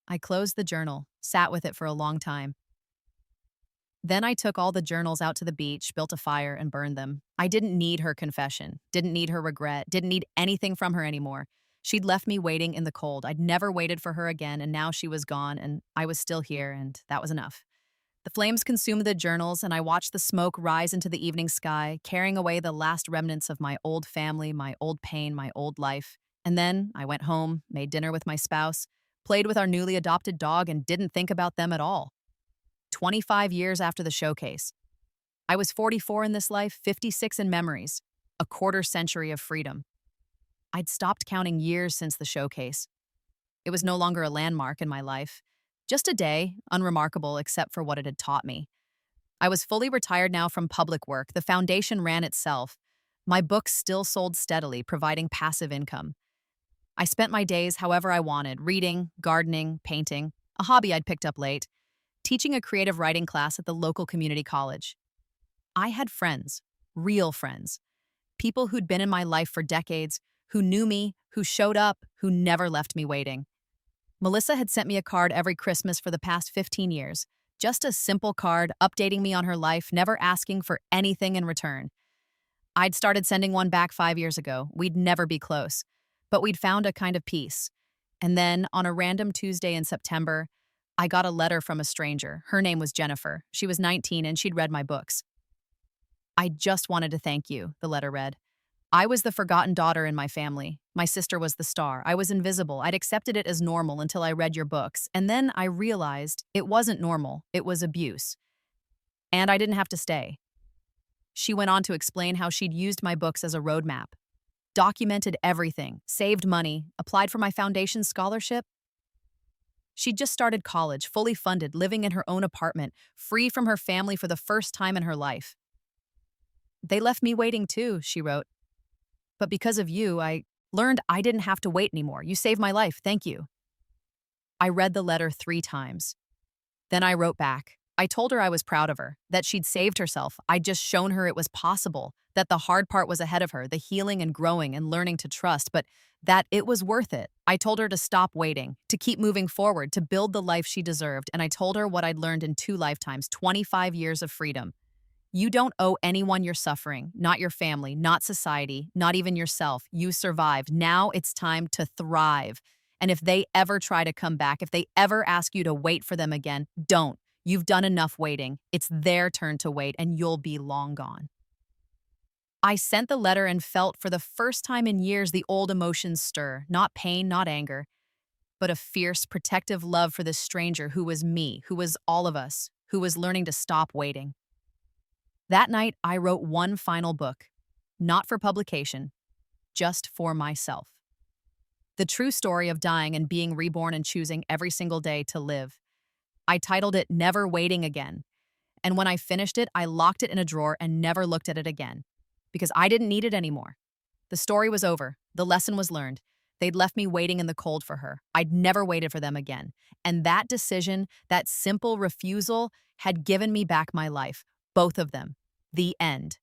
I closed the journal, sat with it for a long time. Then I took all the journals out to the beach, built a fire, and burned them. I didn't need her confession, didn't need her regret, didn't need anything from her anymore. She'd left me waiting in the cold. I'd never waited for her again, and now she was gone, and I was still here, and that was enough. The flames consumed the journals, and I watched the smoke rise into the evening sky, carrying away the last remnants of my old family, my old pain, my old life. And then I went home, made dinner with my spouse, played with our newly adopted dog, and didn't think about them at all. 25 years after the showcase. I was 44 in this life, 56 in memories, a quarter century of freedom. I'd stopped counting years since the showcase. It was no longer a landmark in my life. Just a day, unremarkable except for what it had taught me. I was fully retired now from public work. The foundation ran itself. My books still sold steadily, providing passive income. I spent my days however I wanted, reading, gardening, painting, a hobby I'd picked up late, teaching a creative writing class at the local community college. I had friends, real friends, people who'd been in my life for decades, who knew me, who showed up, who never left me waiting. Melissa had sent me a card every Christmas for the past 15 years. Just a simple card updating me on her life, never asking for anything in return. I'd started sending one back 5 years ago. We'd never be close, but we'd found a kind of peace. And then, on a random Tuesday in September, I got a letter from a stranger. Her name was Jennifer. She was 19 and she'd read my books. I just wanted to thank you, the letter read. I was the forgotten daughter in my family. My sister was the star. I was invisible. I'd accepted it as normal until I read your books. And then I realized it wasn't normal. It was abuse. And I didn't have to stay. She went on to explain how she'd used my books as a roadmap, documented everything, saved money, applied for my foundation scholarship. She'd just started college, fully funded, living in her own apartment, free from her family for the first time in her life. They left me waiting too, she wrote. But because of you, I learned I didn't have to wait anymore. You saved my life. Thank you. I read the letter 3 times. Then I wrote back. I told her I was proud of her, that she'd saved herself. I'd just shown her it was possible, that the hard part was ahead of her, the healing and growing and learning to trust, but that it was worth it. I told her to stop waiting, to keep moving forward, to build the life she deserved, and I told her what I'd learned in 2 lifetimes, 25 years of freedom. You don't owe anyone your suffering, not your family, not society, not even yourself. You survived. Now it's time to thrive. And if they ever try to come back, if they ever ask you to wait for them again, don't. You've done enough waiting. It's their turn to wait, and you'll be long gone. I sent the letter and felt for the first time in years the old emotions stir, not pain, not anger. but a fierce, protective love for this stranger who was me, who was all of us, who was learning to stop waiting. That night, I wrote one final book, not for publication, just for myself. The true story of dying and being reborn and choosing every single day to live. I titled it Never Waiting Again. And when I finished it, I locked it in a drawer and never looked at it again because I didn't need it anymore. The story was over. The lesson was learned. They'd left me waiting in the cold for her. I'd never waited for them again. And that decision, that simple refusal, had given me back my life. Both of them. The end.